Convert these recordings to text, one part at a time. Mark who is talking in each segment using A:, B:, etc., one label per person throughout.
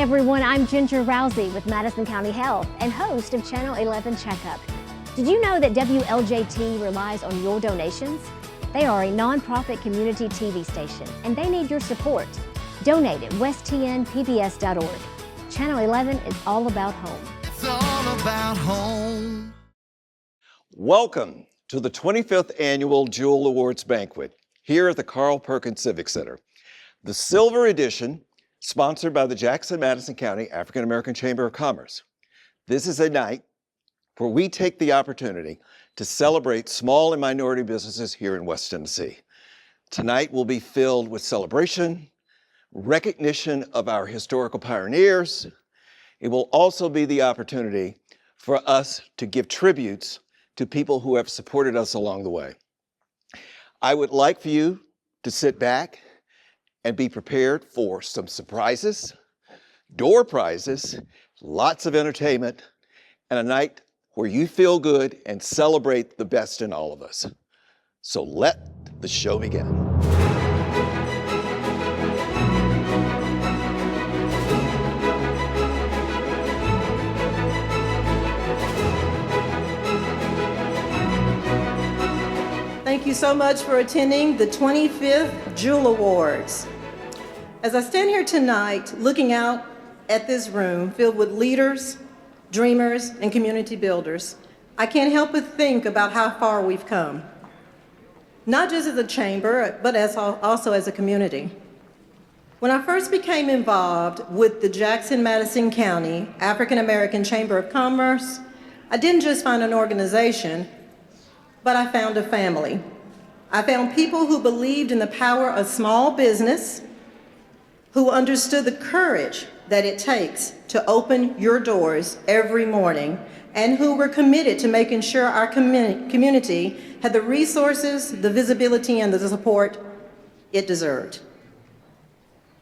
A: everyone, I'm Ginger Rousey with Madison County Health and host of Channel 11 Checkup. Did you know that WLJT relies on your donations? They are a nonprofit community TV station and they need your support. Donate at westtnpbs.org. Channel 11 is all about home.
B: It's all about home.
C: Welcome to the 25th Annual Jewel Awards Banquet here at the Carl Perkins Civic Center. The Silver Edition, sponsored by the Jackson-Madison County African American Chamber of Commerce. This is a night where we take the opportunity to celebrate small and minority businesses here in West Tennessee. Tonight will be filled with celebration, recognition of our historical pioneers. It will also be the opportunity for us to give tributes to people who have supported us along the way. I would like for you to sit back and be prepared for some surprises, door prizes, lots of entertainment, and a night where you feel good and celebrate the best in all of us. So let the show begin.
D: Thank you so much for attending the 25th Jewel Awards. As I stand here tonight, looking out at this room filled with leaders, dreamers, and community builders, I can't help but think about how far we've come. Not just as a chamber, but also as a community. When I first became involved with the Jackson-Madison County African American Chamber of Commerce, I didn't just find an organization, but I found a family. I found people who believed in the power of small business, who understood the courage that it takes to open your doors every morning, and who were committed to making sure our community had the resources, the visibility, and the support it deserved.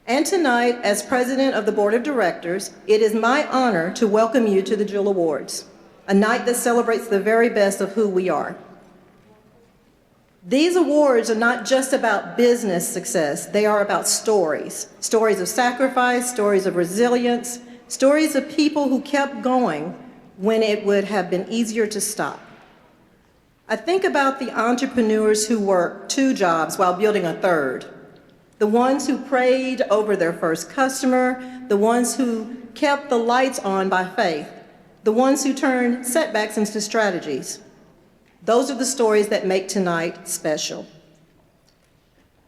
D: And tonight, as president of the board of directors, it is my honor to welcome you to the Jewel Awards, a night that celebrates the very best of who we are. These awards are not just about business success, they are about stories. Stories of sacrifice, stories of resilience, stories of people who kept going when it would have been easier to stop. I think about the entrepreneurs who worked 2 jobs while building a third, the ones who prayed over their first customer, the ones who kept the lights on by faith, the ones who turned setbacks into strategies. Those are the stories that make tonight special.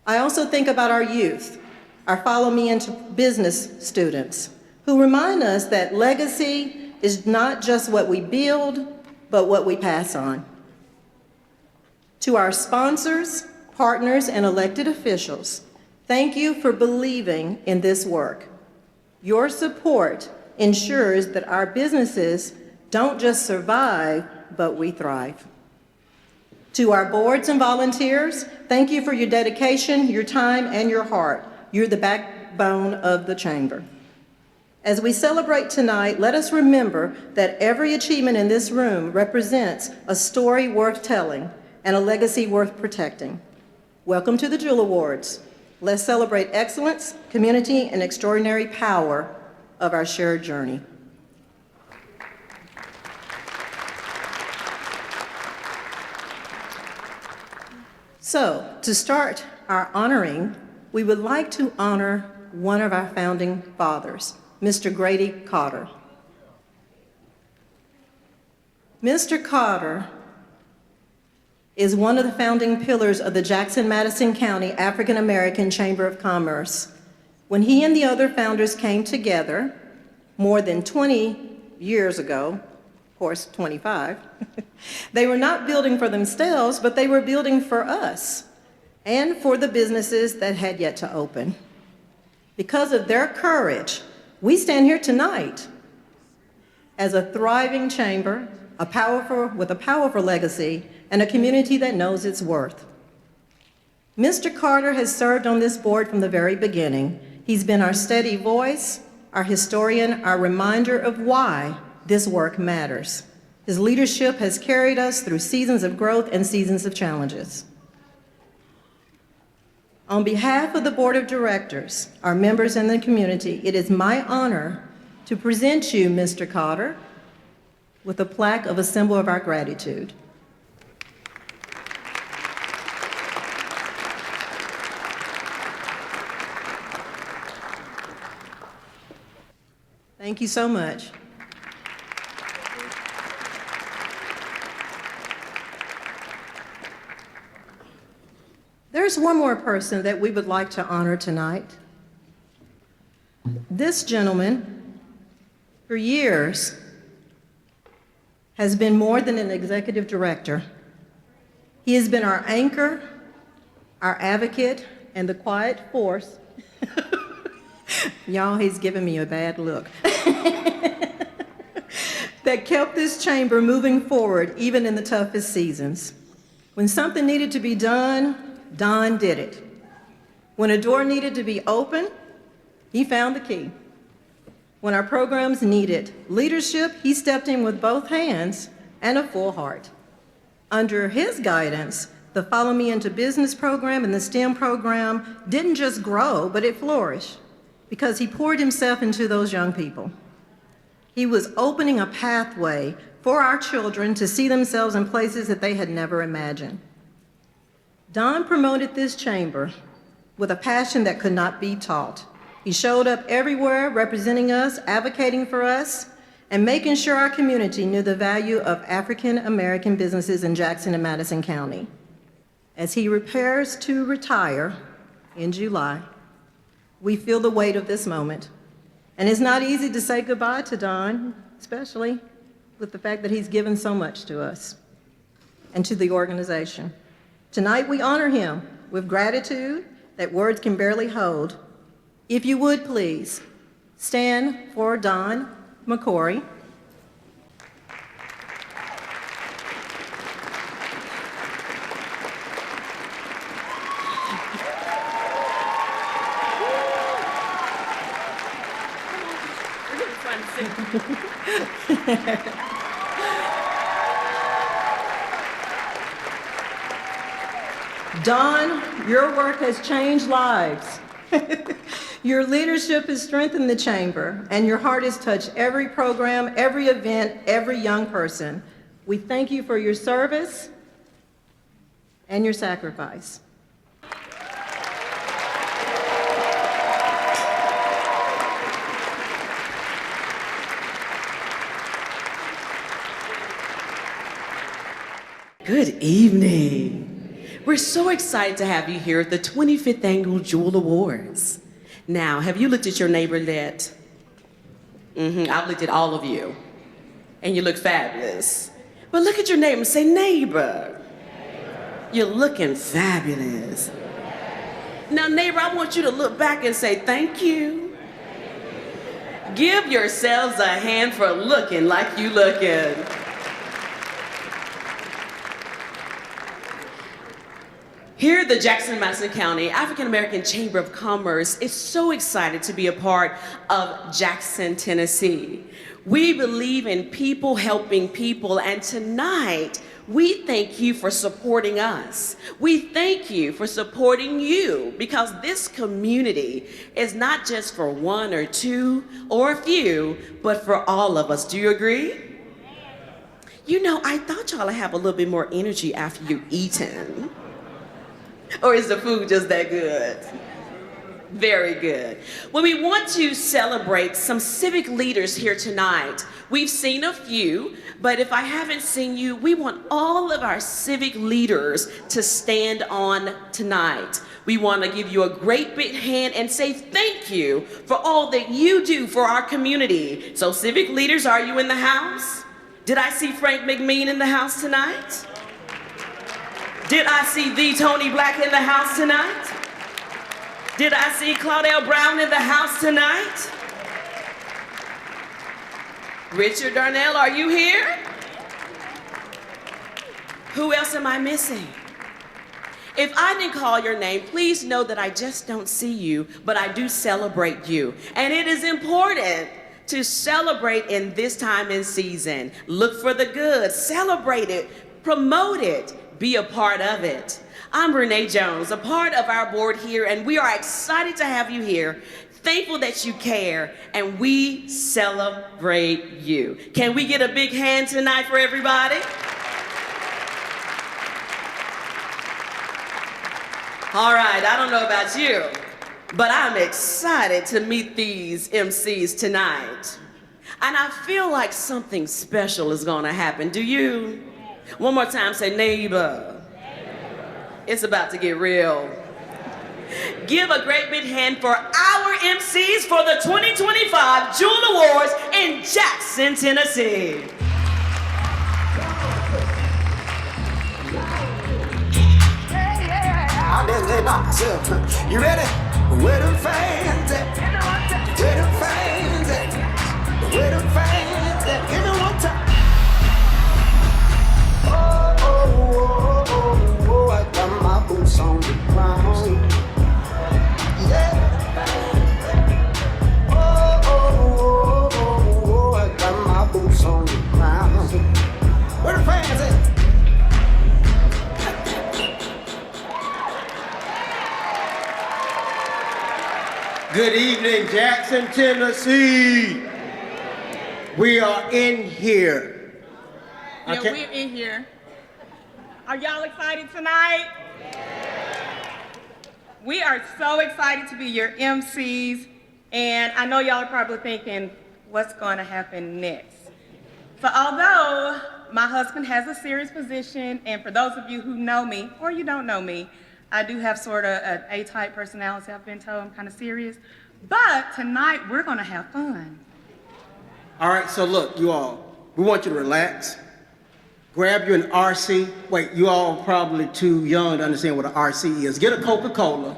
D: I also think about our youth, our Follow Me Into Business students, who remind us that legacy is not just what we build, but what we pass on. To our sponsors, partners, and elected officials, thank you for believing in this work. Your support ensures that our businesses don't just survive, but we thrive. To our boards and volunteers, thank you for your dedication, your time, and your heart. You're the backbone of the chamber. As we celebrate tonight, let us remember that every achievement in this room represents a story worth telling and a legacy worth protecting. Welcome to the Jewel Awards. Let's celebrate excellence, community, and extraordinary power of our shared journey. So, to start our honoring, we would like to honor one of our founding fathers, Mr. Grady Cotter. Mr. Cotter is one of the founding pillars of the Jackson-Madison County African American Chamber of Commerce. When he and the other founders came together more than 20 years ago, of course 25, they were not building for themselves, but they were building for us and for the businesses that had yet to open. Because of their courage, we stand here tonight as a thriving chamber, with a powerful legacy, and a community that knows its worth. Mr. Carter has served on this board from the very beginning. He's been our steady voice, our historian, our reminder of why this work matters. His leadership has carried us through seasons of growth and seasons of challenges. On behalf of the Board of Directors, our members and the community, it is my honor to present you, Mr. Cotter, with a plaque of a symbol of our gratitude. Thank you so much. There's one more person that we would like to honor tonight. This gentleman, for years, has been more than an executive director. He has been our anchor, our advocate, and the quiet force. Y'all, he's giving me a bad look. That kept this chamber moving forward even in the toughest seasons. When something needed to be done, Don did it. When a door needed to be open, he found the key. When our programs needed leadership, he stepped in with both hands and a full heart. Under his guidance, the Follow Me Into Business program and the STEM program didn't just grow, but it flourished because he poured himself into those young people. He was opening a pathway for our children to see themselves in places that they had never imagined. Don promoted this chamber with a passion that could not be taught. He showed up everywhere representing us, advocating for us, and making sure our community knew the value of African American businesses in Jackson and Madison County. As he prepares to retire in July, we feel the weight of this moment. And it's not easy to say goodbye to Don, especially with the fact that he's given so much to us and to the organization. Tonight we honor him with gratitude that words can barely hold. If you would please stand for Don McCory. Don, your work has changed lives. Your leadership has strengthened the chamber, and your heart has touched every program, every event, every young person. We thank you for your service and your sacrifice.
E: Good evening. We're so excited to have you here at the 25th Annual Jewel Awards. Now, have you looked at your neighbor yet? I've looked at all of you, and you look fabulous. But look at your neighbor and say, neighbor, you're looking fabulous. Now, neighbor, I want you to look back and say, thank you. Give yourselves a hand for looking like you looking. Here at the Jackson-Madison County African American Chamber of Commerce is so excited to be a part of Jackson, Tennessee. We believe in people helping people, and tonight we thank you for supporting us. We thank you for supporting you, because this community is not just for one or two or a few, but for all of us. Do you agree? You know, I thought y'all would have a little bit more energy after you eaten. Or is the food just that good? Very good. Well, we want to celebrate some civic leaders here tonight. We've seen a few, but if I haven't seen you, we want all of our civic leaders to stand on tonight. We want to give you a great big hand and say thank you for all that you do for our community. So civic leaders, are you in the house? Did I see Frank McMean in the house tonight? Did I see the Tony Black in the house tonight? Did I see Claudel Brown in the house tonight? Richard Darnell, are you here? Who else am I missing? If I didn't call your name, please know that I just don't see you, but I do celebrate you. And it is important to celebrate in this time and season. Look for the good, celebrate it, promote it, be a part of it. I'm Renee Jones, a part of our board here, and we are excited to have you here, thankful that you care, and we celebrate you. Can we get a big hand tonight for everybody? All right, I don't know about you, but I'm excited to meet these MCs tonight. And I feel like something special is gonna happen. Do you? One more time, say neighbor. It's about to get real. Give a great big hand for our MCs for the 2025 Jewel Awards in Jackson, Tennessee.
F: You ready? Where them fans at? Where them fans at? Where them fans at? Give me one time. Oh, oh, oh, oh, oh, I got my boots on the ground. Yeah. Oh, oh, oh, oh, oh, I got my boots on the ground. Where the fans at?
G: Good evening, Jackson, Tennessee. We are in here.
H: Yeah, we're in here. Are y'all excited tonight? We are so excited to be your MCs, and I know y'all are probably thinking, what's going to happen next? So although my husband has a serious position, and for those of you who know me, or you don't know me, I do have sort of an A-type personality. I've been told I'm kind of serious. But tonight, we're going to have fun.
G: All right, so look, you all, we want you to relax. Grab you an RC. Wait, you all probably too young to understand what an RC is. Get a Coca-Cola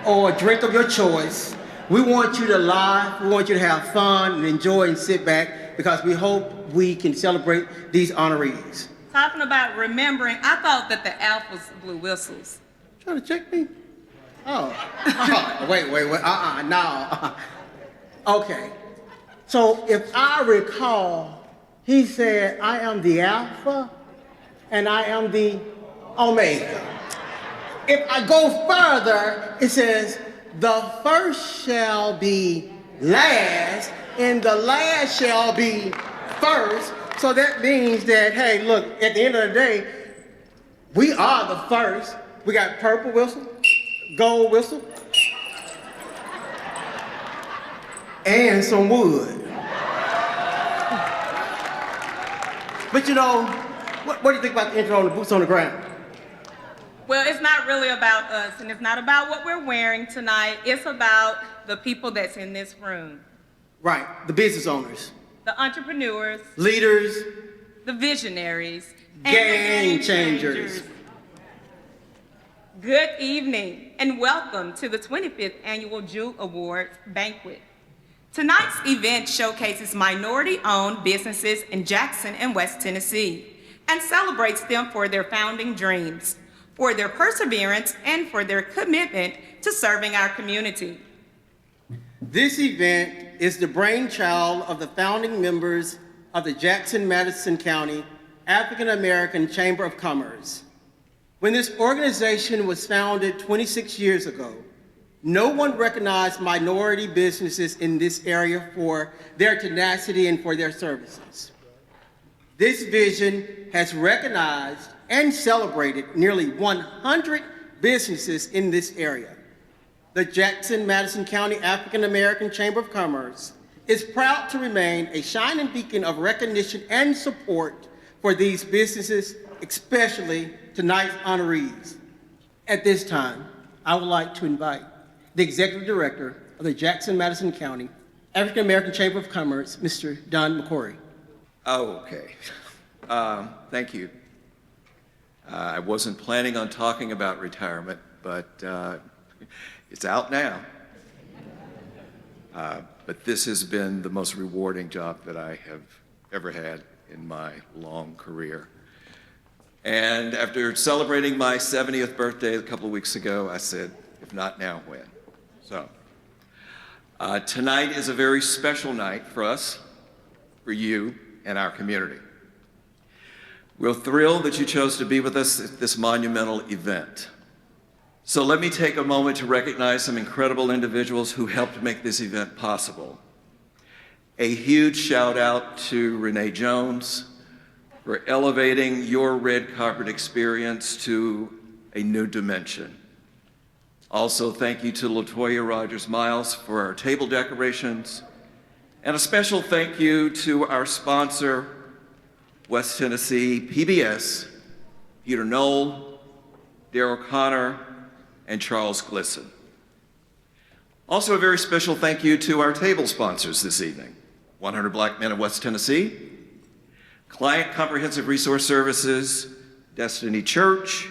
G: or a drink of your choice. We want you to laugh. We want you to have fun and enjoy and sit back because we hope we can celebrate these honorees.
H: Talking about remembering, I thought that the Alphas blew whistles.
G: Trying to check me? Oh, wait, no. Okay, so if I recall, he said, I am the Alpha and I am the Omega. If I go further, it says, the first shall be last and the last shall be first. So that means that, hey, look, at the end of the day, we are the first. We got purple whistle, gold whistle, and some wood. But you know, what do you think about the intro on the boots on the ground?
H: Well, it's not really about us, and it's not about what we're wearing tonight. It's about the people that's in this room.
G: Right, the business owners.
H: The entrepreneurs.
G: Leaders.
H: The visionaries.
G: Game
H: and the
G: changers.
H: Good evening, and welcome to the 25th Annual Jewel Awards Banquet. Tonight's event showcases minority-owned businesses in Jackson and West Tennessee and celebrates them for their founding dreams, for their perseverance, and for their commitment to serving our community.
G: This event is the brainchild of the founding members of the Jackson-Madison County African American Chamber of Commerce. When this organization was founded 26 years ago, no one recognized minority businesses in this area for their tenacity and for their services. This vision has recognized and celebrated nearly 100 businesses in this area. The Jackson-Madison County African American Chamber of Commerce is proud to remain a shining beacon of recognition and support for these businesses, especially tonight's honorees. At this time, I would like to invite the Executive Director of the Jackson-Madison County African American Chamber of Commerce, Mr. Don McCory.
C: Oh, okay. Thank you. I wasn't planning on talking about retirement, but it's out now. But this has been the most rewarding job that I have ever had in my long career. And after celebrating my 70th birthday a couple of weeks ago, I said, if not now, when? So, tonight is a very special night for us, for you, and our community. We're thrilled that you chose to be with us at this monumental event. So let me take a moment to recognize some incredible individuals who helped make this event possible. A huge shout out to Renee Jones for elevating your red carpet experience to a new dimension. Also, thank you to LaToya Rogers-Miles for our table decorations. And a special thank you to our sponsor, West Tennessee PBS, Peter Knoll, Daryl Connor, and Charles Glisson. Also, a very special thank you to our table sponsors this evening, 100 Black Men of West Tennessee, Client Comprehensive Resource Services, Destiny Church,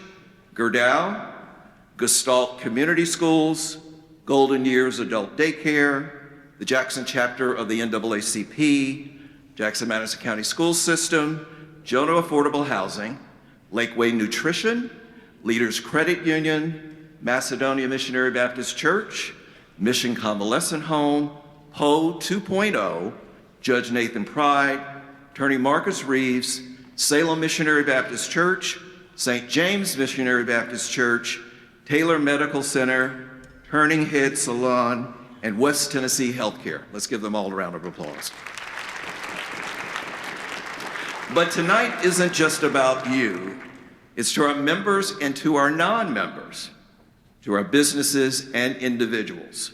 C: Gerdau, Gestalt Community Schools, Golden Years Adult Daycare, the Jackson chapter of the NAACP, Jackson-Madison County School System, Jonah Affordable Housing, Lakeway Nutrition, Leaders Credit Union, Macedonia Missionary Baptist Church, Mission Convalescent Home, PO 2.0, Judge Nathan Pride, Attorney Marcus Reeves, Salem Missionary Baptist Church, St. James Missionary Baptist Church, Taylor Medical Center, Turning Head Salon, and West Tennessee Healthcare. Let's give them all a round of applause. But tonight isn't just about you. It's to our members and to our non-members, to our businesses and individuals.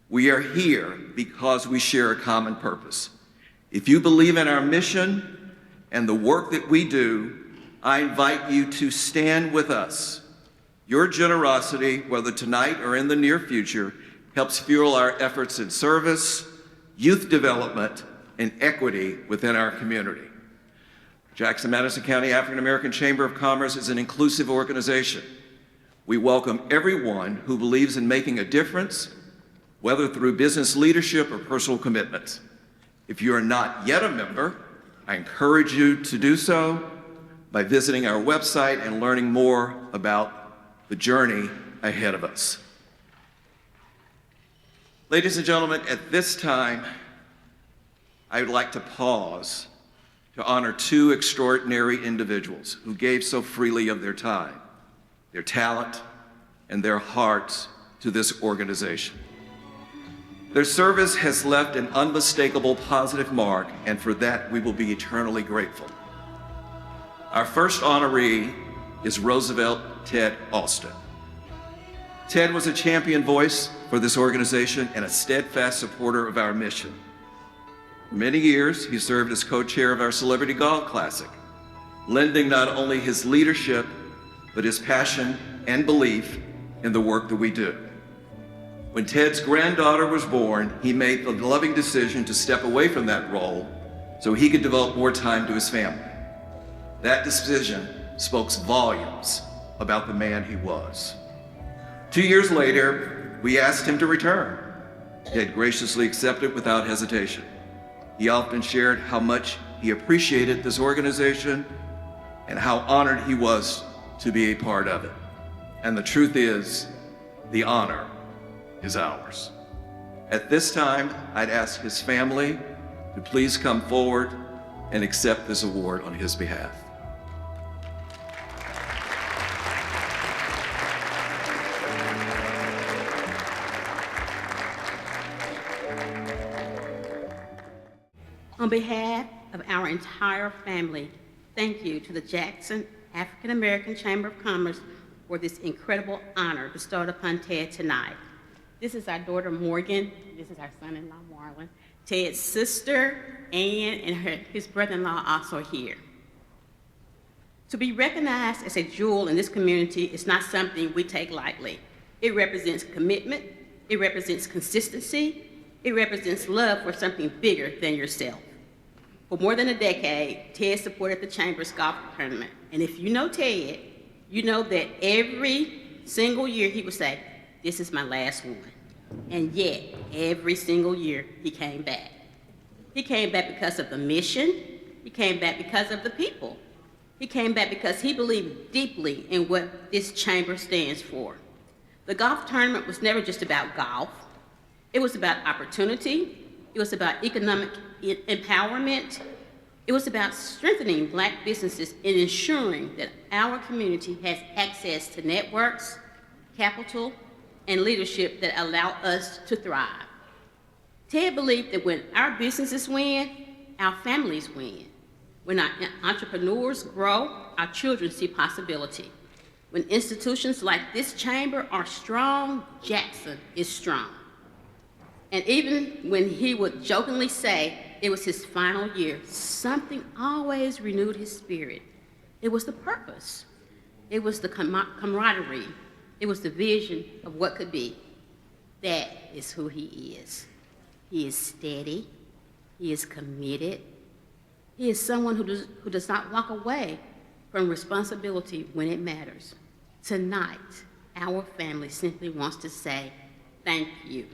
C: We are here because we share a common purpose. If you believe in our mission and the work that we do, I invite you to stand with us. Your generosity, whether tonight or in the near future, helps fuel our efforts in service, youth development, and equity within our community. Jackson-Madison County African American Chamber of Commerce is an inclusive organization. We welcome everyone who believes in making a difference, whether through business leadership or personal commitments. If you are not yet a member, I encourage you to do so by visiting our website and learning more about the journey ahead of us. Ladies and gentlemen, at this time, I would like to pause to honor two extraordinary individuals who gave so freely of their time, their talent, and their hearts to this organization. Their service has left an unmistakable positive mark, and for that we will be eternally grateful. Our first honoree is Roosevelt Ted Austin. Ted was a champion voice for this organization and a steadfast supporter of our mission. For many years, he served as co-chair of our Celebrity Golf Classic, lending not only his leadership, but his passion and belief in the work that we do. When Ted's granddaughter was born, he made the loving decision to step away from that role so he could devote more time to his family. That decision spoke volumes about the man he was. 2 years later, we asked him to return. Ted graciously accepted without hesitation. He often shared how much he appreciated this organization and how honored he was to be a part of it. And the truth is, the honor is ours. At this time, I'd ask his family to please come forward and accept this award on his behalf.
I: On behalf of our entire family, thank you to the Jackson African American Chamber of Commerce for this incredible honor bestowed upon Ted tonight. This is our daughter Morgan, this is our son-in-law Marlon, Ted's sister Ann, and his brother-in-law also here. To be recognized as a jewel in this community is not something we take lightly. It represents commitment, it represents consistency, it represents love for something bigger than yourself. For more than a decade, Ted supported the Chamber's golf tournament. And if you know Ted, you know that every single year he would say, "This is my last one." And yet, every single year, he came back. He came back because of the mission. He came back because of the people. He came back because he believed deeply in what this chamber stands for. The golf tournament was never just about golf. It was about opportunity. It was about economic empowerment. It was about strengthening Black businesses and ensuring that our community has access to networks, capital, and leadership that allow us to thrive. Ted believed that when our businesses win, our families win. When our entrepreneurs grow, our children see possibility. When institutions like this chamber are strong, Jackson is strong. And even when he would jokingly say it was his final year, something always renewed his spirit. It was the purpose. It was the camaraderie. It was the vision of what could be. That is who he is. He is steady. He is committed. He is someone who does not walk away from responsibility when it matters. Tonight, our family simply wants to say thank you.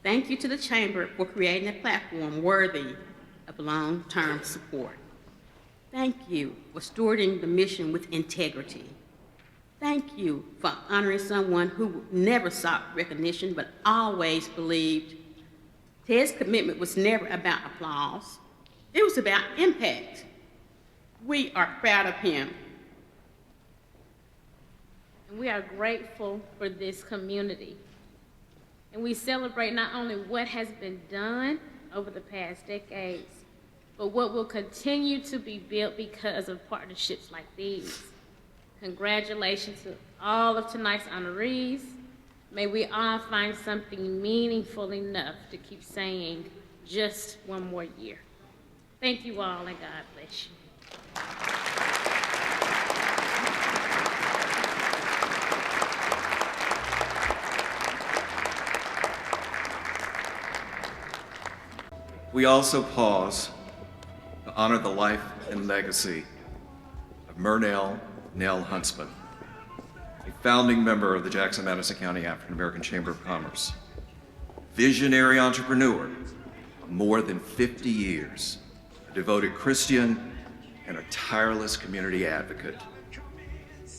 I: Thank you to the Chamber for creating a platform worthy of long-term support. Thank you for stewarding the mission with integrity. Thank you for honoring someone who never sought recognition but always believed. Ted's commitment was never about applause. It was about impact. We are proud of him.
J: And we are grateful for this community. And we celebrate not only what has been done over the past decades, but what will continue to be built because of partnerships like these. Congratulations to all of tonight's honorees. May we all find something meaningful enough to keep saying just one more year. Thank you all, and God bless you.
C: We also pause to honor the life and legacy of Murnell Nell Huntsman, a founding member of the Jackson-Madison County African American Chamber of Commerce, visionary entrepreneur of more than 50 years, a devoted Christian, and a tireless community advocate.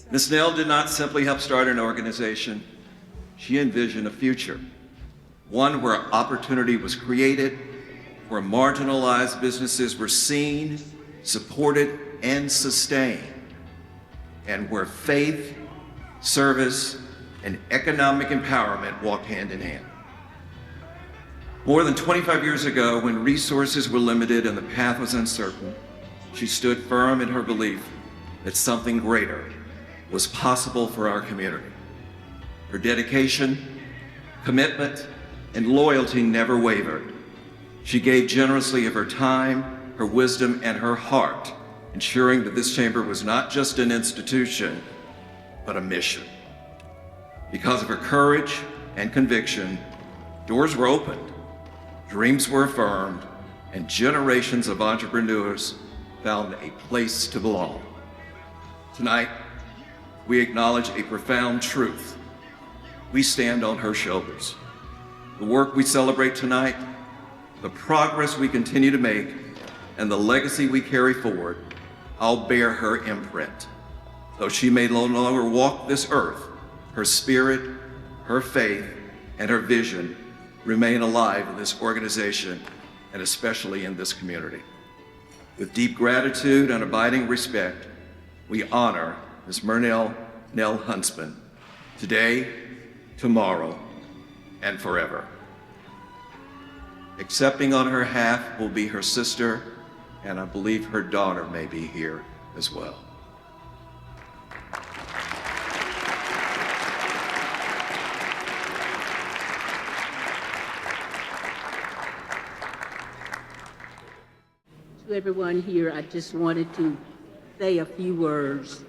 C: Ms. Nell did not simply help start an organization, she envisioned a future, one where opportunity was created, where marginalized businesses were seen, supported, and sustained, and where faith, service, and economic empowerment walked hand in hand. More than 25 years ago, when resources were limited and the path was uncertain, she stood firm in her belief that something greater was possible for our community. Her dedication, commitment, and loyalty never wavered. She gave generously of her time, her wisdom, and her heart, ensuring that this chamber was not just an institution, but a mission. Because of her courage and conviction, doors were opened, dreams were affirmed, and generations of entrepreneurs found a place to belong. Tonight, we acknowledge a profound truth. We stand on her shoulders. The work we celebrate tonight, the progress we continue to make, and the legacy we carry forward, all bear her imprint. Though she may no longer walk this earth, her spirit, her faith, and her vision remain alive in this organization and especially in this community. With deep gratitude and abiding respect, we honor Ms. Murnell Nell Huntsman today, tomorrow, and forever. Accepting on her behalf will be her sister, and I believe her daughter may be here as well.
K: To everyone here, I just wanted to say a few words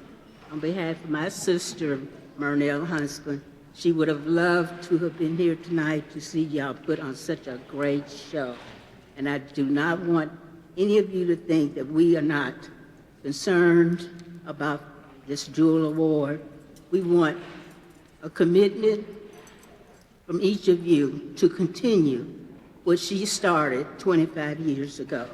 K: on behalf of my sister, Murnell Huntsman. She would have loved to have been here tonight to see y'all put on such a great show. And I do not want any of you to think that we are not concerned about this Jewel Award. We want a commitment from each of you to continue what she started 25 years ago.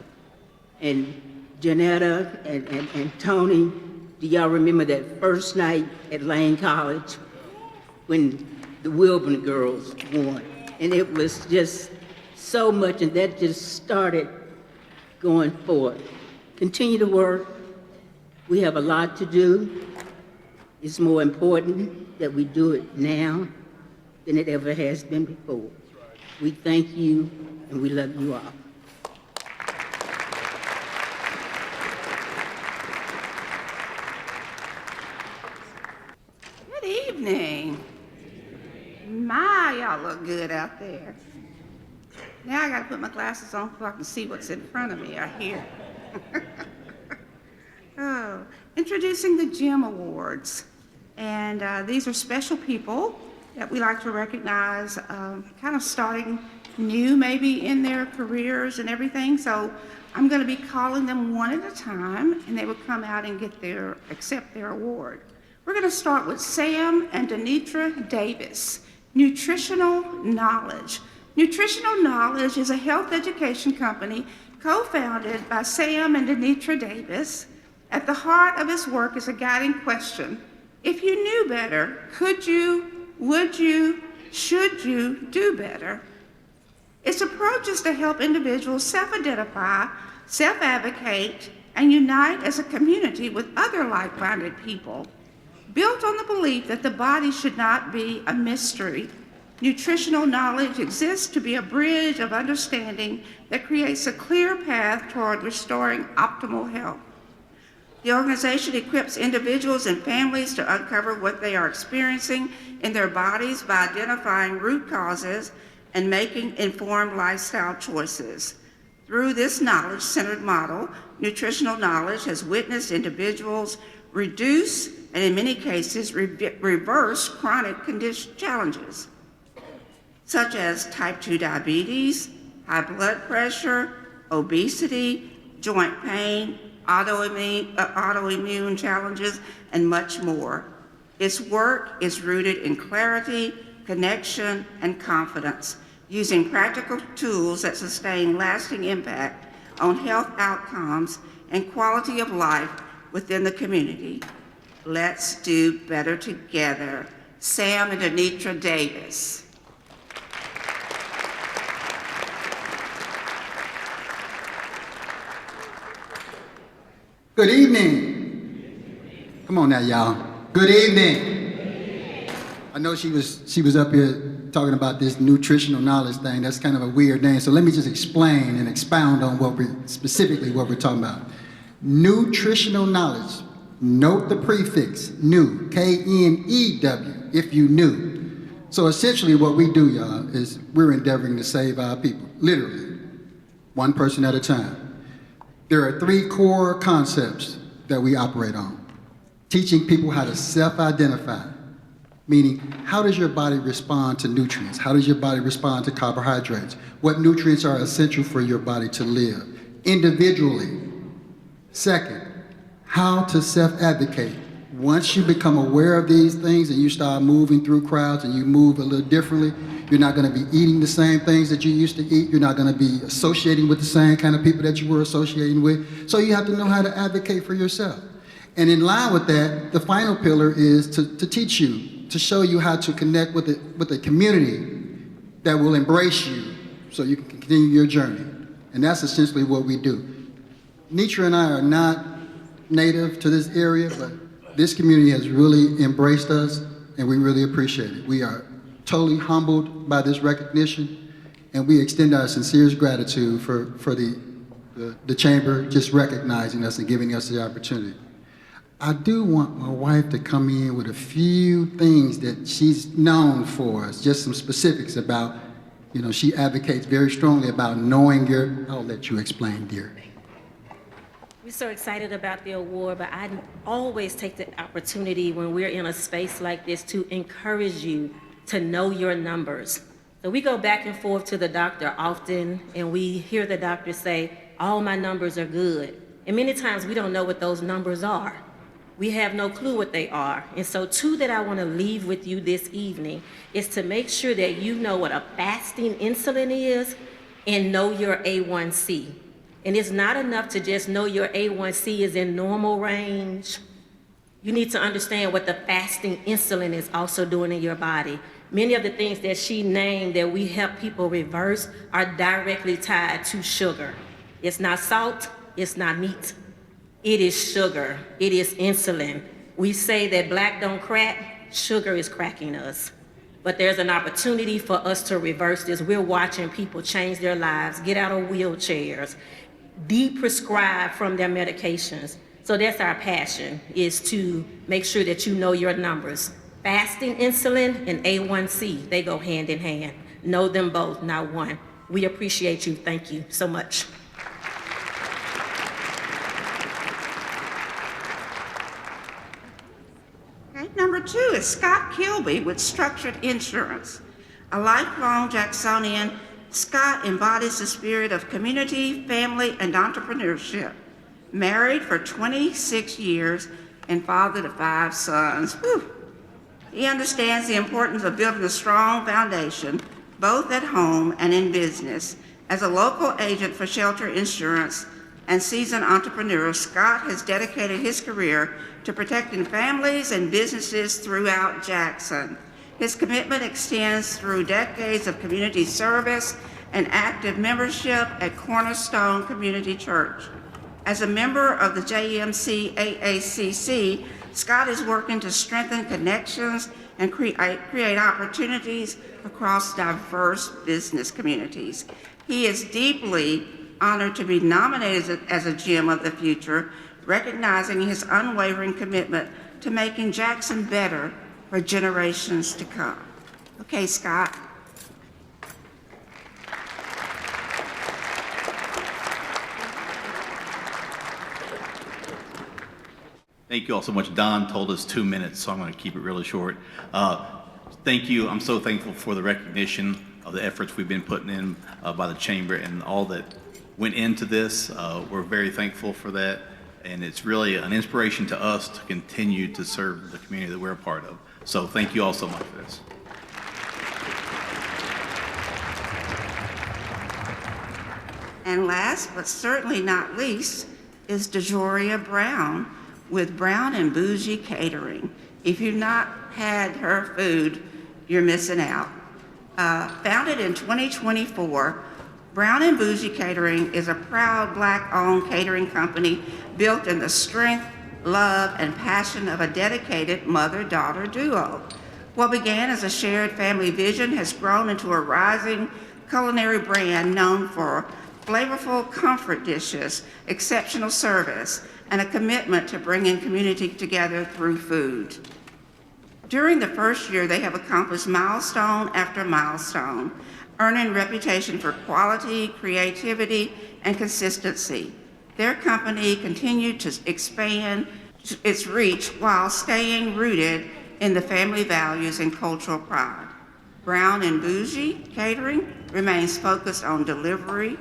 K: And Janetta and Tony, do y'all remember that first night at Lane College when the Wilburn girls won? And it was just so much, and that just started going forward. Continue to work. We have a lot to do. It's more important that we do it now than it ever has been before. We thank you and we love you all.
L: Good evening. My, y'all look good out there. Now I gotta put my glasses on so I can see what's in front of me or here. Oh, introducing the GEM Awards. And these are special people that we like to recognize, kind of starting new maybe in their careers and everything. So I'm gonna be calling them one at a time, and they will come out and accept their award. We're gonna start with Sam and Denitra Davis, Nutritional Knowledge. Nutritional Knowledge is a health education company co-founded by Sam and Denitra Davis. At the heart of its work is a guiding question. If you knew better, could you, would you, should you do better? Its approach is to help individuals self-identify, self-advocate, and unite as a community with other like-minded people. Built on the belief that the body should not be a mystery, nutritional knowledge exists to be a bridge of understanding that creates a clear path toward restoring optimal health. The organization equips individuals and families to uncover what they are experiencing in their bodies by identifying root causes and making informed lifestyle choices. Through this knowledge-centered model, nutritional knowledge has witnessed individuals reduce and in many cases reverse chronic condition challenges, such as type 2 diabetes, high blood pressure, obesity, joint pain, autoimmune challenges, and much more. Its work is rooted in clarity, connection, and confidence, using practical tools that sustain lasting impact on health outcomes and quality of life within the community. Let's do better together. Sam and Denitra Davis.
M: Good evening. Come on now, y'all. Good evening. I know she was up here talking about this nutritional knowledge thing. That's kind of a weird name. So let me just explain and expound on what we're talking about. Nutritional knowledge. Note the prefix, new, K-N-E-W, if you knew. So essentially what we do, y'all, is we're endeavoring to save our people, literally, one person at a time. There are 3 core concepts that we operate on. Teaching people how to self-identify, meaning how does your body respond to nutrients? How does your body respond to carbohydrates? What nutrients are essential for your body to live individually? Second, how to self-advocate. Once you become aware of these things and you start moving through crowds and you move a little differently, you're not going to be eating the same things that you used to eat. You're not going to be associating with the same kind of people that you were associating with. So you have to know how to advocate for yourself. And in line with that, the final pillar is to teach you, to show you how to connect with a community that will embrace you so you can continue your journey. And that's essentially what we do. Nitra and I are not native to this area, but this community has really embraced us and we really appreciate it. We are totally humbled by this recognition, and we extend our sincerest gratitude for the Chamber just recognizing us and giving us the opportunity. I do want my wife to come in with a few things that she's known for us, just some specifics about, she advocates very strongly about knowing I'll let you explain, dear.
N: We're so excited about the award, but I always take the opportunity when we're in a space like this to encourage you to know your numbers. So we go back and forth to the doctor often, and we hear the doctor say, all my numbers are good. And many times we don't know what those numbers are. We have no clue what they are. And so 2 that I want to leave with you this evening is to make sure that you know what a fasting insulin is and know your A1C. And it's not enough to just know your A1C is in normal range. You need to understand what the fasting insulin is also doing in your body. Many of the things that she named that we help people reverse are directly tied to sugar. It's not salt, it's not meat. It is sugar, it is insulin. We say that black don't crack, sugar is cracking us. But there's an opportunity for us to reverse this. We're watching people change their lives, get out of wheelchairs, de-prescribe from their medications. So that's our passion, is to make sure that you know your numbers. Fasting insulin and A1C, they go hand in hand. Know them both, not one. We appreciate you. Thank you so much.
L: Okay, number 2 is Scott Kilby with Structured Insurance. A lifelong Jacksonian, Scott embodies the spirit of community, family, and entrepreneurship. Married for 26 years and father to 5 sons. Whew. He understands the importance of building a strong foundation, both at home and in business. As a local agent for Shelter Insurance and seasoned entrepreneur, Scott has dedicated his career to protecting families and businesses throughout Jackson. His commitment extends through decades of community service and active membership at Cornerstone Community Church. As a member of the JMC AACC, Scott is working to strengthen connections and create opportunities across diverse business communities. He is deeply honored to be nominated as a Gem of the Future, recognizing his unwavering commitment to making Jackson better for generations to come. Okay, Scott.
O: Thank you all so much. Don told us 2 minutes, so I'm going to keep it really short. Thank you. I'm so thankful for the recognition of the efforts we've been putting in by the Chamber and all that went into this. We're very thankful for that, and it's really an inspiration to us to continue to serve the community that we're a part of. So thank you all so much for this.
L: And last, but certainly not least, is DeJoria Brown with Brown and Bougie Catering. If you've not had her food, you're missing out. Founded in 2024, Brown and Bougie Catering is a proud Black-owned catering company built in the strength, love, and passion of a dedicated mother-daughter duo. What began as a shared family vision has grown into a rising culinary brand known for flavorful comfort dishes, exceptional service, and a commitment to bringing community together through food. During the first year, they have accomplished milestone after milestone, earning reputation for quality, creativity, and consistency. Their company continued to expand its reach while staying rooted in the family values and cultural pride. Brown and Bougie Catering remains focused on delivering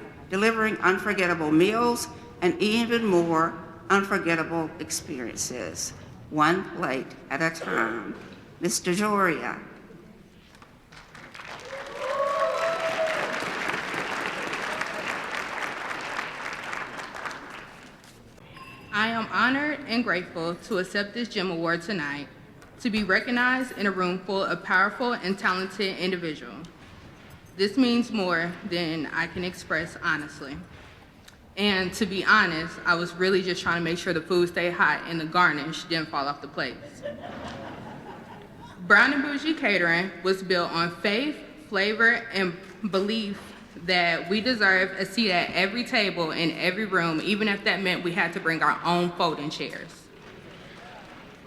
L: unforgettable meals and even more unforgettable experiences, one plate at a time. Ms. DeJoria.
P: I am honored and grateful to accept this GEM Award tonight, to be recognized in a room full of powerful and talented individuals. This means more than I can express honestly. And to be honest, I was really just trying to make sure the food stayed hot and the garnish didn't fall off the plates. Brown and Bougie Catering was built on faith, flavor, and belief that we deserve a seat at every table in every room, even if that meant we had to bring our own folding chairs.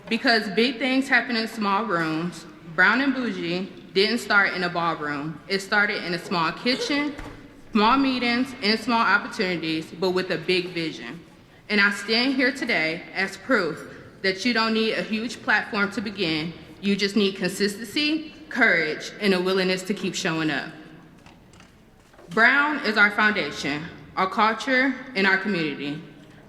P: Because big things happen in small rooms, Brown and Bougie didn't start in a ballroom. It started in a small kitchen, small meetings, and small opportunities, but with a big vision. And I stand here today as proof that you don't need a huge platform to begin. You just need consistency, courage, and a willingness to keep showing up. Brown is our foundation, our culture, and our community.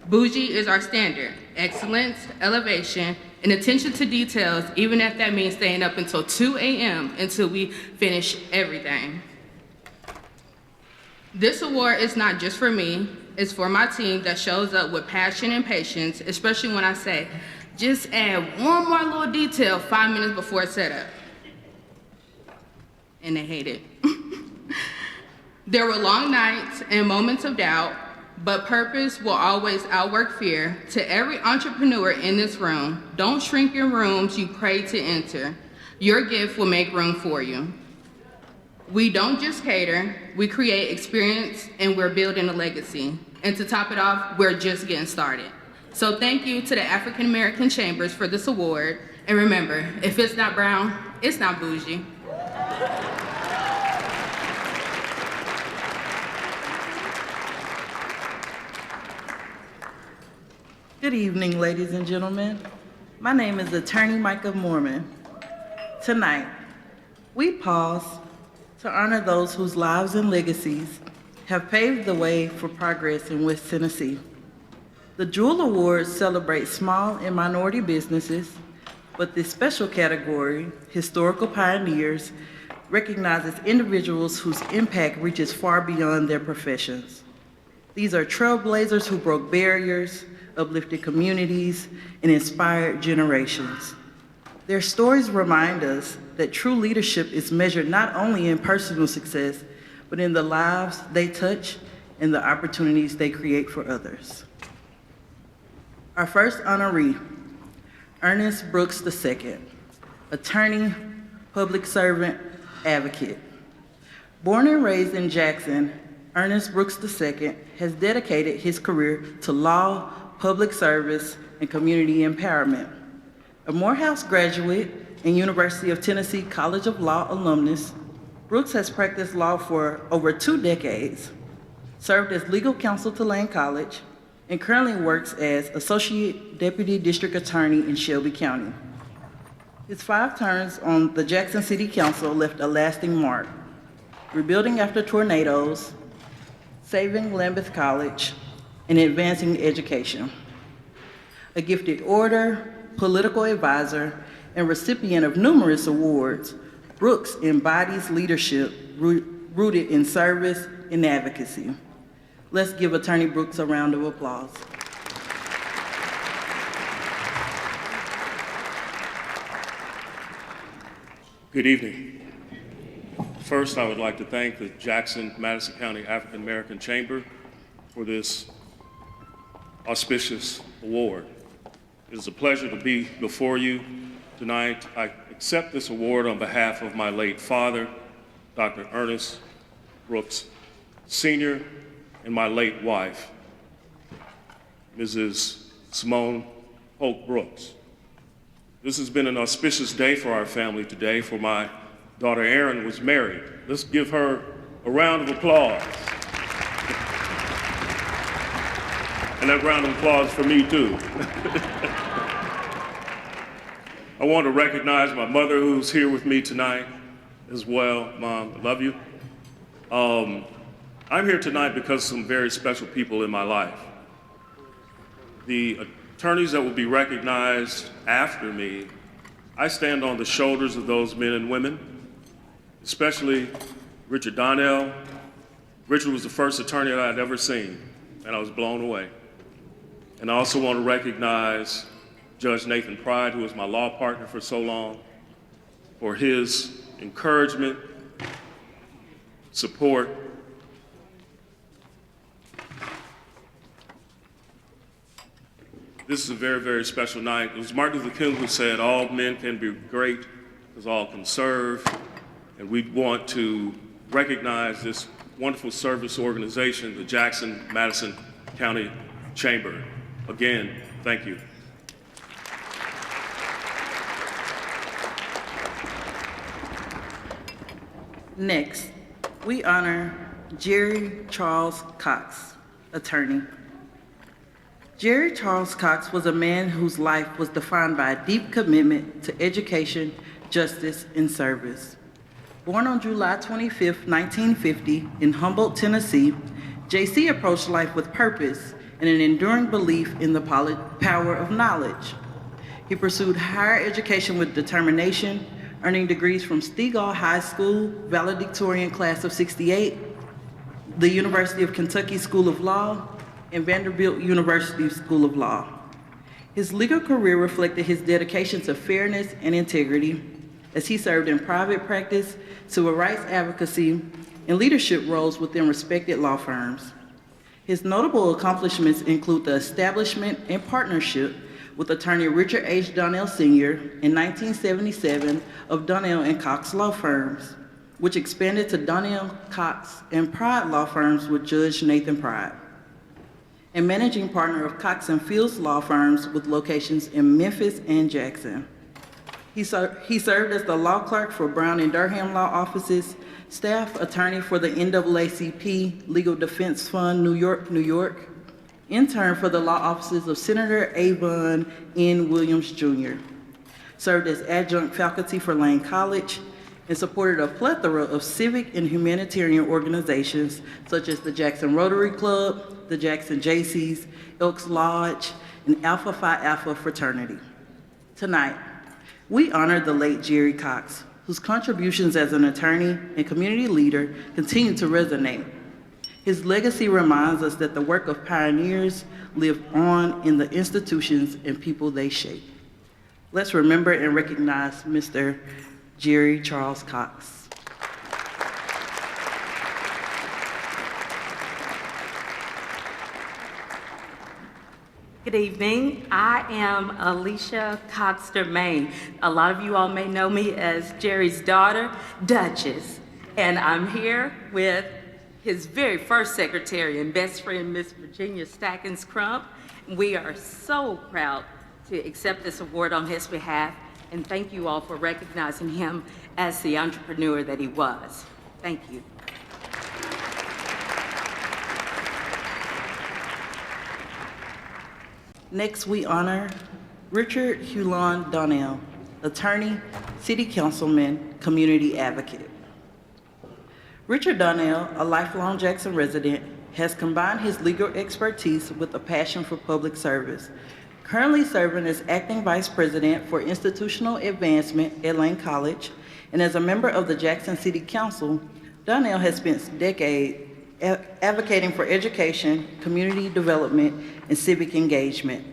P: Bougie is our standard, excellence, elevation, and attention to details, even if that means staying up until 2 a.m. until we finish everything. This award is not just for me, it's for my team that shows up with passion and patience, especially when I say, just add one more little detail 5 minutes before setup. And they hate it. There were long nights and moments of doubt, but purpose will always outwork fear. To every entrepreneur in this room, don't shrink in rooms you pray to enter. Your gift will make room for you. We don't just cater, we create experience, and we're building a legacy. And to top it off, we're just getting started. So thank you to the African American Chambers for this award. And remember, if it's not brown, it's not bougie.
Q: Good evening, ladies and gentlemen. My name is Attorney Micah Mormon. Tonight, we pause to honor those whose lives and legacies have paved the way for progress in West Tennessee. The Jewel Awards celebrate small and minority businesses, but this special category, Historical Pioneers, recognizes individuals whose impact reaches far beyond their professions. These are trailblazers who broke barriers, uplifted communities, and inspired generations. Their stories remind us that true leadership is measured not only in personal success, but in the lives they touch and the opportunities they create for others. Our first honoree, Ernest Brooks II, attorney, public servant, advocate. Born and raised in Jackson, Ernest Brooks II has dedicated his career to law, public service, and community empowerment. A Morehouse graduate and University of Tennessee College of Law alumnus, Brooks has practiced law for over 2 decades, served as legal counsel to Lane College, and currently works as Associate Deputy District Attorney in Shelby County. His 5 terms on the Jackson City Council left a lasting mark, rebuilding after tornadoes, saving Lambeth College, and advancing education. A gifted orator, political advisor, and recipient of numerous awards, Brooks embodies leadership rooted in service and advocacy. Let's give Attorney Brooks a round of applause.
R: Good evening. First, I would like to thank the Jackson-Madison County African American Chamber for this auspicious award. It is a pleasure to be before you tonight. I accept this award on behalf of my late father, Dr. Ernest Brooks Sr., and my late wife, Mrs. Simone Polk Brooks. This has been an auspicious day for our family today, for my daughter Erin was married. Let's give her a round of applause. And that round of applause for me too. I want to recognize my mother who's here with me tonight as well. Mom, I love you. I'm here tonight because of some very special people in my life. The attorneys that will be recognized after me, I stand on the shoulders of those men and women, especially Richard Donnell. Richard was the first attorney that I'd ever seen, and I was blown away. And I also want to recognize Judge Nathan Pride, who was my law partner for so long, for his encouragement, support. This is a very, very special night. It was Martin Luther King who said, all men can be great because all can serve. And we want to recognize this wonderful service organization, the Jackson-Madison County Chamber. Again, thank you.
Q: Next, we honor Jerry Charles Cox, attorney. Jerry Charles Cox was a man whose life was defined by a deep commitment to education, justice, and service. Born on July 25, 1950, in Humboldt, Tennessee, J.C. approached life with purpose and an enduring belief in the power of knowledge. He pursued higher education with determination, earning degrees from Stegall High School, valedictorian class of '68, the University of Kentucky School of Law, and Vanderbilt University School of Law. His legal career reflected his dedication to fairness and integrity as he served in private practice, civil rights advocacy, and leadership roles within respected law firms. His notable accomplishments include the establishment and partnership with attorney Richard H. Donnell Sr. in 1977 of Donnell and Cox Law Firms, which expanded to Donnell, Cox, and Pride Law Firms with Judge Nathan Pride, and managing partner of Cox and Fields Law Firms with locations in Memphis and Jackson. He served as the law clerk for Brown and Durham Law Offices, staff attorney for the NAACP Legal Defense Fund, New York, intern for the law offices of Senator Avon N. Williams Jr., served as adjunct faculty for Lane College, and supported a plethora of civic and humanitarian organizations such as the Jackson Rotary Club, the Jackson Jaycees, Elks Lodge, and Alpha Phi Alpha fraternity. Tonight, we honor the late Jerry Cox, whose contributions as an attorney and community leader continue to resonate. His legacy reminds us that the work of pioneers live on in the institutions and people they shape. Let's remember and recognize Mr. Jerry Charles Cox.
S: Good evening. I am Alicia Cox-Dermain. A lot of you all may know me as Jerry's daughter, Duchess, and I'm here with his very first secretary and best friend, Miss Virginia Stackins Crump. We are so proud to accept this award on his behalf, and thank you all for recognizing him as the entrepreneur that he was. Thank you.
Q: Next, we honor Richard Hulon Donnell, attorney, city councilman, community advocate. Richard Donnell, a lifelong Jackson resident, has combined his legal expertise with a passion for public service. Currently serving as acting vice president for institutional advancement at Lane College, and as a member of the Jackson City Council, Donnell has spent decades advocating for education, community development, and civic engagement.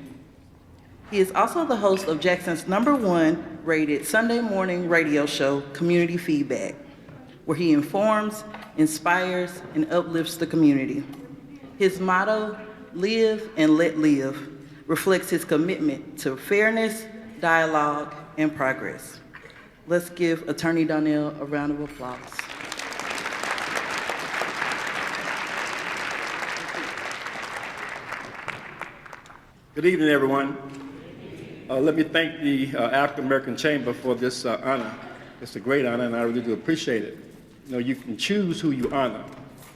Q: He is also the host of Jackson's #1 rated Sunday morning radio show, Community Feedback, where he informs, inspires, and uplifts the community. His motto, "Live and Let Live," reflects his commitment to fairness, dialogue, and progress. Let's give Attorney Donnell a round of applause.
T: Good evening, everyone. Let me thank the African American Chamber for this honor. It's a great honor, and I really do appreciate it. You know, you can choose who you honor,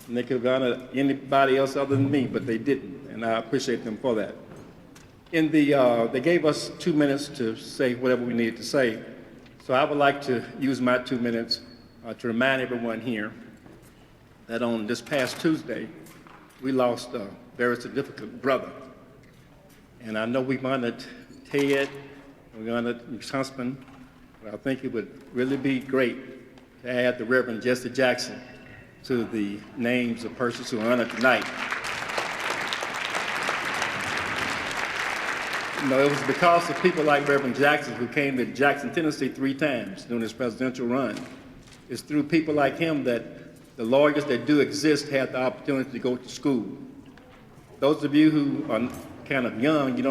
T: and they could have honored anybody else other than me, but they didn't, and I appreciate them for that. They gave us 2 minutes to say whatever we needed to say, so I would like to use my 2 minutes to remind everyone here that on this past Tuesday, we lost a very significant brother. And I know we've honored Ted, we honored his husband, but I think it would really be great to add the Reverend Jesse Jackson to the names of persons who are honored tonight. You know, it was because of people like Reverend Jackson, who came to Jackson, Tennessee 3 times during his presidential run. It's through people like him that the lawyers that do exist had the opportunity to go to school. Those of you who are kind of young, you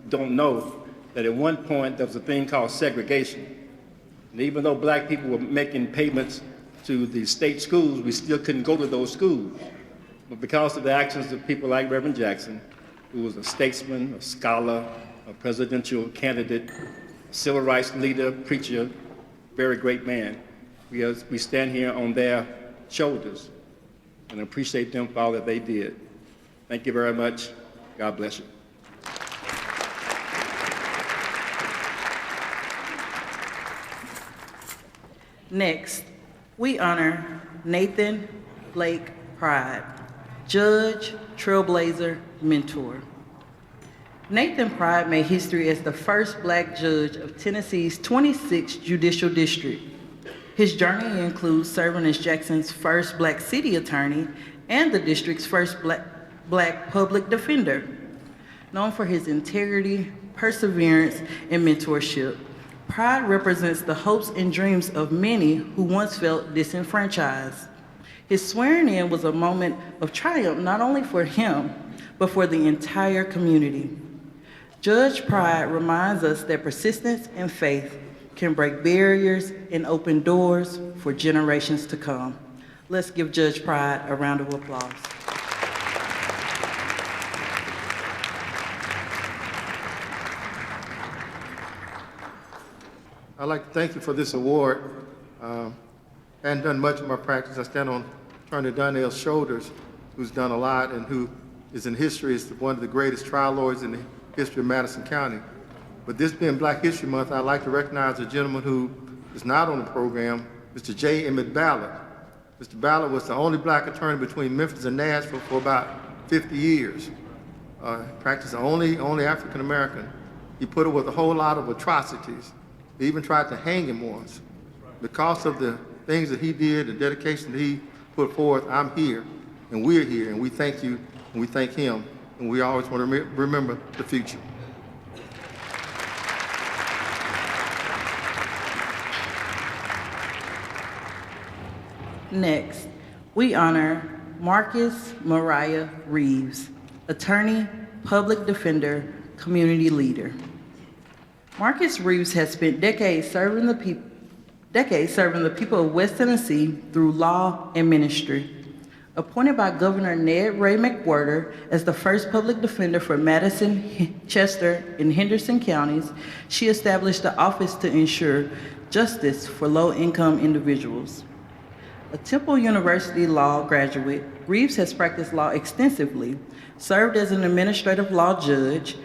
T: don't know that at one point there was a thing called segregation. And even though black people were making payments to the state schools, we still couldn't go to those schools. But because of the actions of people like Reverend Jackson, who was a statesman, a scholar, a presidential candidate, a civil rights leader, preacher, very great man, we stand here on their shoulders and appreciate them for all that they did. Thank you very much. God bless you.
Q: Next, we honor Nathan Blake Pride, judge, trailblazer, mentor. Nathan Pride made history as the first black judge of Tennessee's 26th Judicial District. His journey includes serving as Jackson's first black city attorney and the district's first black public defender. Known for his integrity, perseverance, and mentorship, Pride represents the hopes and dreams of many who once felt disenfranchised. His swearing in was a moment of triumph not only for him, but for the entire community. Judge Pride reminds us that persistence and faith can break barriers and open doors for generations to come. Let's give Judge Pride a round of applause.
U: I'd like to thank you for this award. I hadn't done much of my practice. I stand on Attorney Donnell's shoulders, who's done a lot and who is in history as one of the greatest trial lawyers in the history of Madison County. But this being Black History Month, I'd like to recognize a gentleman who is not on the program, Mr. J. Emmett Ballard. Mr. Ballard was the only Black attorney between Memphis and Nashville for about 50 years. Practiced only African American. He put up with a whole lot of atrocities. They even tried to hang him once. Because of the things that he did, the dedication that he put forth, I'm here, and we're here, and we thank you, and we thank him, and we always want to remember the future.
Q: Next, we honor Marcus Mariah Reeves, attorney, public defender, community leader. Marcus Reeves has spent decades serving the people of West Tennessee through law and ministry. Appointed by Governor Ned Ray McWhirter as the first public defender for Madison, Chester, and Henderson counties, she established the office to ensure justice for low-income individuals. A Temple University law graduate, Reeves has practiced law extensively, served as an administrative law judge,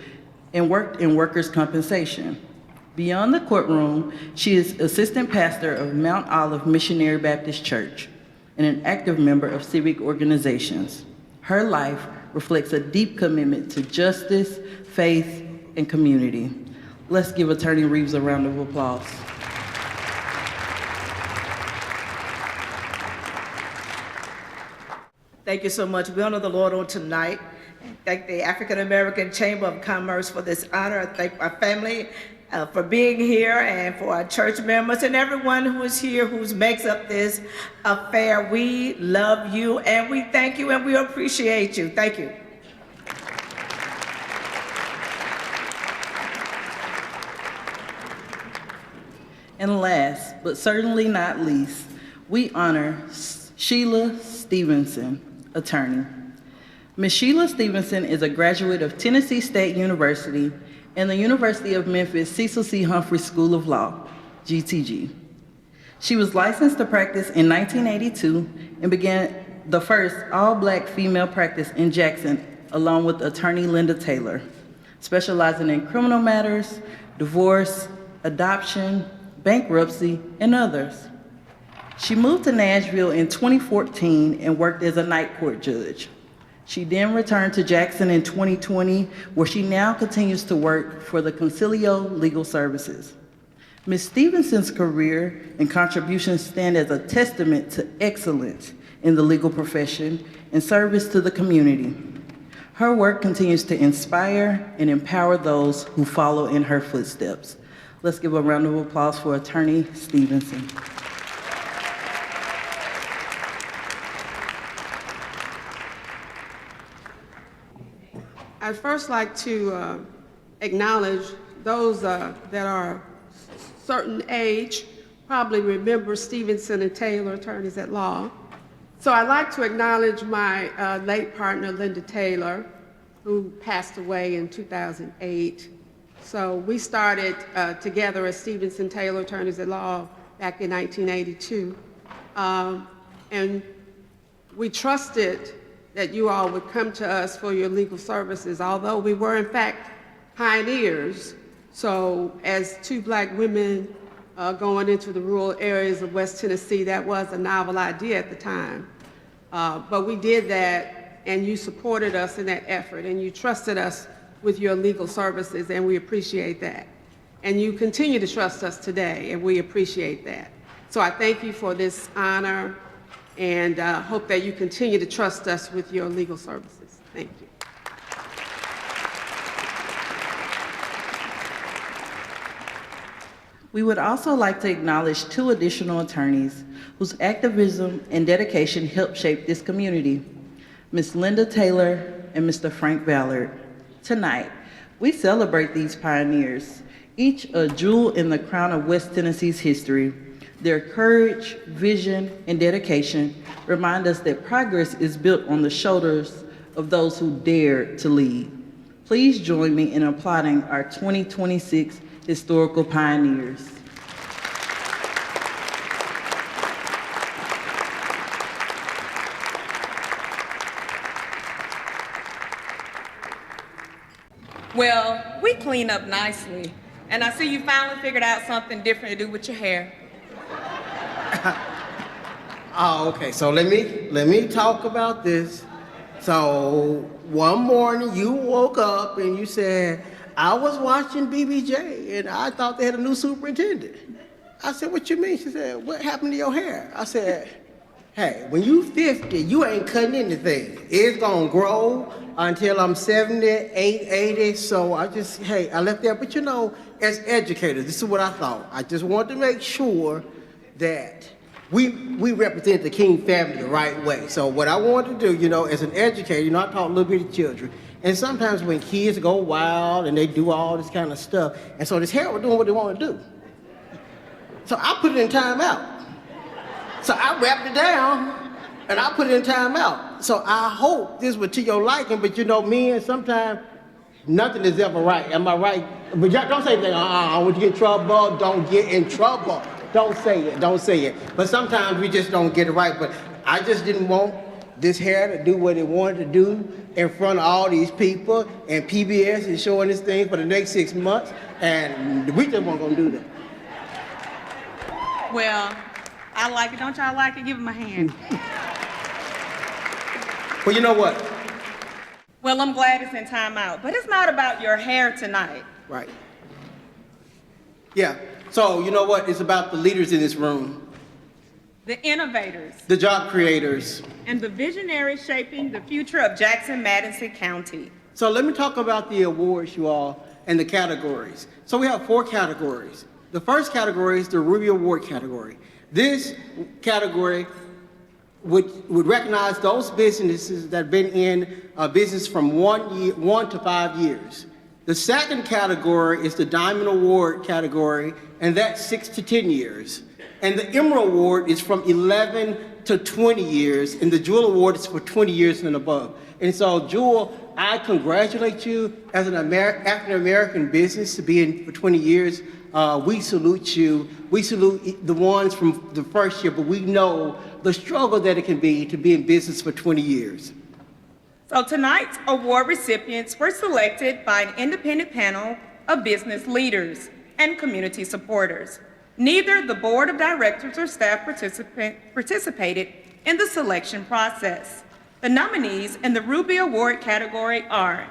Q: and worked in workers' compensation. Beyond the courtroom, she is assistant pastor of Mount Olive Missionary Baptist Church and an active member of civic organizations. Her life reflects a deep commitment to justice, faith, and community. Let's give Attorney Reeves a round of applause.
V: Thank you so much. We honor the Lord on tonight. Thank the African American Chamber of Commerce for this honor. I thank my family for being here, and for our church members and everyone who is here who makes up this affair. We love you, and we thank you, and we appreciate you. Thank you.
Q: And last, but certainly not least, we honor Sheila Stevenson, attorney. Ms. Sheila Stevenson is a graduate of Tennessee State University and the University of Memphis Cecil C. Humphrey School of Law, GTG. She was licensed to practice in 1982 and began the first all-Black female practice in Jackson, along with attorney Linda Taylor, specializing in criminal matters, divorce, adoption, bankruptcy, and others. She moved to Nashville in 2014 and worked as a night court judge. She then returned to Jackson in 2020, where she now continues to work for the Concilio Legal Services. Ms. Stevenson's career and contributions stand as a testament to excellence in the legal profession and service to the community. Her work continues to inspire and empower those who follow in her footsteps. Let's give a round of applause for Attorney Stevenson.
W: I'd first like to acknowledge those that are certain age, probably remember Stevenson and Taylor, attorneys at law. So I'd like to acknowledge my late partner, Linda Taylor, who passed away in 2008. So we started together as Stevenson Taylor attorneys at law back in 1982. And we trusted that you all would come to us for your legal services, although we were in fact pioneers. So as two Black women going into the rural areas of West Tennessee, that was a novel idea at the time. But we did that, and you supported us in that effort, and you trusted us with your legal services, and we appreciate that. And you continue to trust us today, and we appreciate that. So I thank you for this honor, and hope that you continue to trust us with your legal services. Thank you.
Q: We would also like to acknowledge 2 additional attorneys whose activism and dedication helped shape this community, Ms. Linda Taylor and Mr. Frank Ballard. Tonight, we celebrate these pioneers, each a jewel in the crown of West Tennessee's history. Their courage, vision, and dedication remind us that progress is built on the shoulders of those who dared to lead. Please join me in applauding our 2026 historical pioneers.
H: Well, we clean up nicely, and I see you finally figured out something different to do with your hair.
A: Oh, okay, so let me talk about this. So one morning you woke up and you said, I was watching BBJ and I thought they had a new superintendent. I said, what you mean? She said, what happened to your hair? I said, hey, when you 50, you ain't cutting anything. It's gonna grow until I'm 78, 80, so I left there. But you know, as educators, this is what I thought. I just wanted to make sure that we represent the King family the right way. So what I wanted to do, you know, as an educator, you know, I taught little bitty children. And sometimes when kids go wild and they do all this kind of stuff, and so this hair was doing what they want to do. So I put it in timeout. So I wrapped it down and I put it in timeout. So I hope this was to your liking, but you know, men, sometimes nothing is ever right. Am I right? But don't say anything, I want you to get in trouble, don't get in trouble. Don't say it. But sometimes we just don't get it right. But I just didn't want this hair to do what it wanted to do in front of all these people, and PBS is showing this thing for the next 6 months, and we just weren't gonna do that.
H: Well, I like it. Don't y'all like it? Give him a hand.
A: Well, you know what?
H: Well, I'm glad it's in timeout, but it's not about your hair tonight.
A: Right. Yeah. So, you know what? It's about the leaders in this room,
H: The innovators
A: the job creators.
H: and the visionaries shaping the future of Jackson-Madison County.
A: So let me talk about the awards, you all, and the categories. So we have 4 categories. The first category is the Ruby Award category. This category would recognize those businesses that have been in business from 1 to 5 years. The second category is the Diamond Award category, and that's 6 to 10 years. And the Emerald Award is from 11 to 20 years, and the Jewel Award is for 20 years and above. And so, Jewel, I congratulate you as an African-American business to be in for 20 years. We salute you. We salute the ones from the first year, but we know the struggle that it can be to be in business for 20 years.
H: So tonight's award recipients were selected by an independent panel of business leaders and community supporters. Neither the board of directors or staff participated in the selection process. The nominees in the Ruby Award category are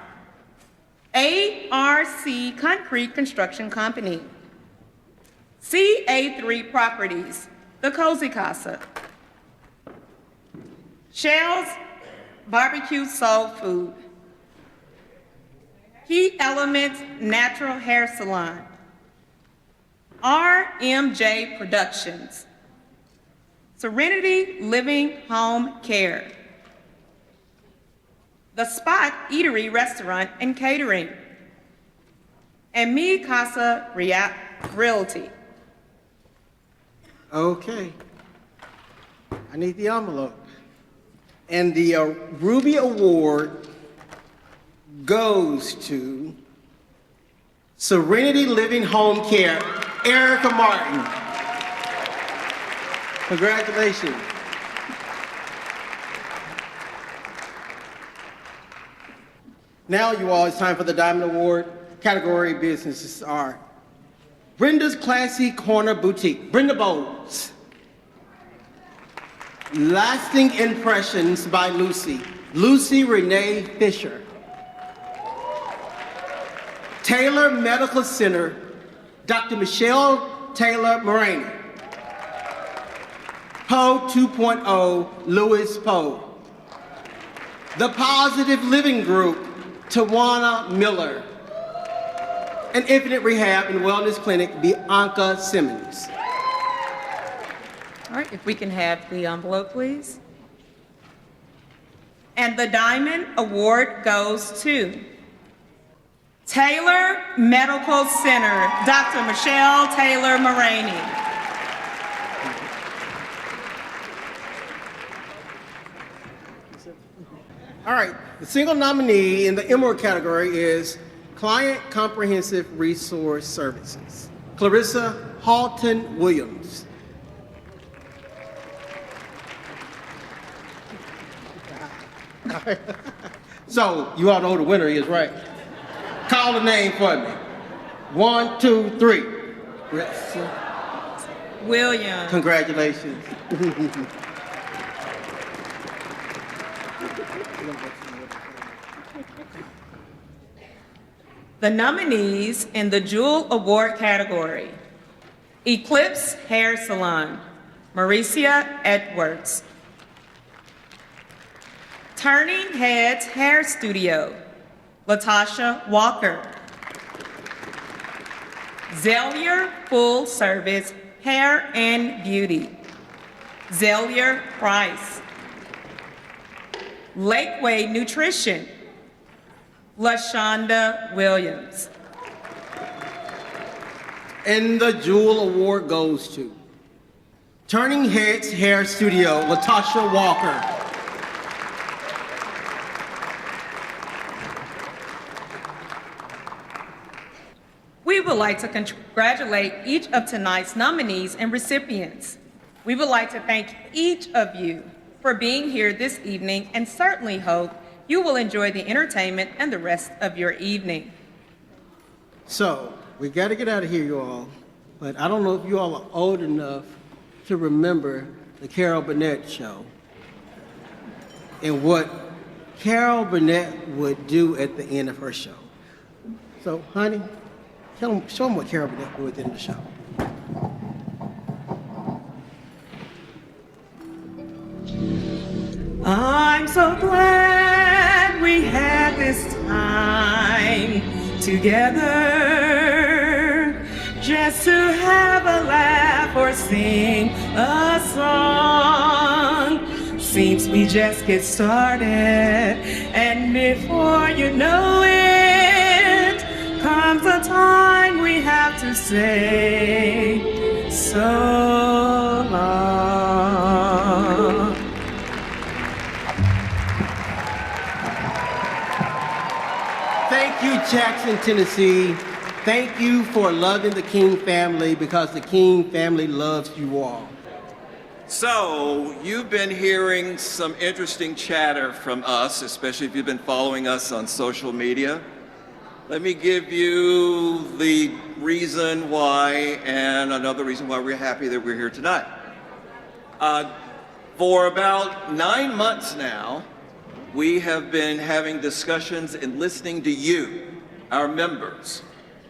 H: ARC Concrete Construction Company, CA3 Properties, The Cozy Casa, Shell's Barbecue Soul Food, Key Elements Natural Hair Salon, RMJ Productions, Serenity Living Home Care, The Spot Eatery Restaurant and Catering, and Mi Casa Realty.
A: Okay. I need the envelope. And the Ruby Award goes to Serenity Living Home Care, Erica Martin. Congratulations. Now, you all, it's time for the Diamond Award. Category businesses are Brenda's Classy Corner Boutique, Brenda Bowles. Lasting Impressions by Lucy, Lucy Renee Fisher. Taylor Medical Center, Dr. Michelle Taylor Moraney. Poe 2.0, Louis Poe. The Positive Living Group, Tawana Miller.
G: and Infinite Rehab and Wellness Clinic, Bianca Simmons.
H: All right, if we can have the envelope, please. And the Diamond Award goes to Taylor Medical Center, Dr. Michelle Taylor Moraney.
G: All right, the single nominee in the Emerald category is Client Comprehensive Resource Services, Clarissa Halton Williams. So, you all know who the winner is, right? Call the name for me. 1, 2, 3.
H: Williams.
G: Congratulations.
H: The nominees in the Jewel Award category: Eclipse Hair Salon, Mauricia Edwards. Turning Heads Hair Studio, Latasha Walker. Zellier Full Service Hair and Beauty, Zellier Price. Lakeway Nutrition, LaShonda Williams.
G: And the Jewel Award goes to Turning Heads Hair Studio, Latasha Walker.
H: We would like to congratulate each of tonight's nominees and recipients. We would like to thank each of you for being here this evening and certainly hope you will enjoy the entertainment and the rest of your evening.
G: So, we got to get out of here, you all. But I don't know if you all are old enough to remember the Carol Burnett show and what Carol Burnett would do at the end of her show. So, honey, show them what Carol Burnett would do at the end of the show.
H: I'm so glad we had this time together, just to have a laugh or sing a song. Seems we just get started, and before you know it, comes a time we have to say so long.
G: Thank you, Jackson, Tennessee. Thank you for loving the King family, because the King family loves you all.
C: So, you've been hearing some interesting chatter from us, especially if you've been following us on social media. Let me give you the reason why and another reason why we're happy that we're here tonight. For about 9 months now, we have been having discussions and listening to you, our members,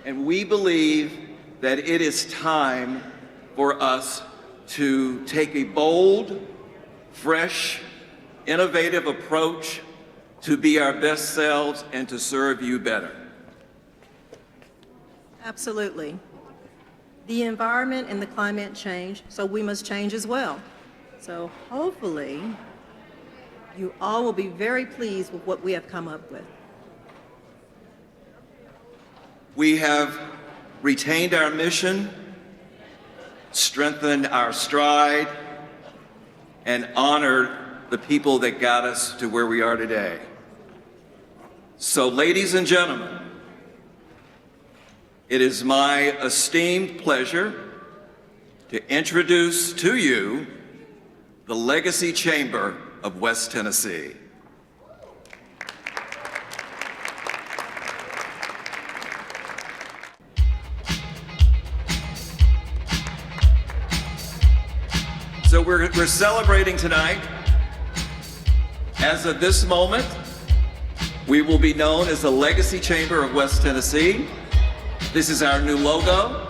C: and we believe that it is time for us to take a bold, fresh, innovative approach to be our best selves and to serve you better.
B: Absolutely. The environment and the climate change, so we must change as well. So hopefully, you all will be very pleased with what we have come up with.
C: We have retained our mission, strengthened our stride, and honored the people that got us to where we are today. So, ladies and gentlemen, it is my esteemed pleasure to introduce to you the Legacy Chamber of West Tennessee. So we're celebrating tonight. As of this moment, we will be known as the Legacy Chamber of West Tennessee. This is our new logo,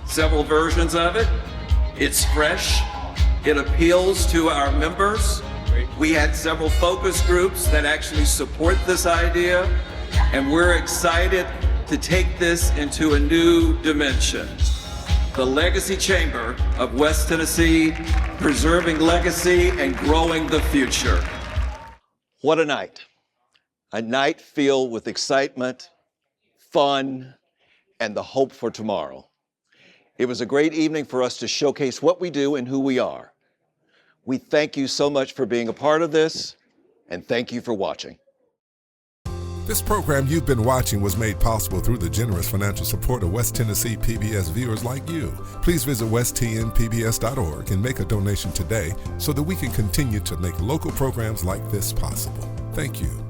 C: several versions of it. It's fresh. It appeals to our members. We had several focus groups that actually support this idea, and we're excited
D: to take this into a new dimension. The Legacy Chamber of West Tennessee, preserving legacy and growing the future.
C: What a night. A night filled with excitement, fun, and the hope for tomorrow. It was a great evening for us to showcase what we do and who we are. We thank you so much for being a part of this, and thank you for watching.
E: This program you've been watching was made possible through the generous financial support of West Tennessee PBS viewers like you. Please visit westtnpbs.org and make a donation today so that we can continue to make local programs like this possible. Thank you.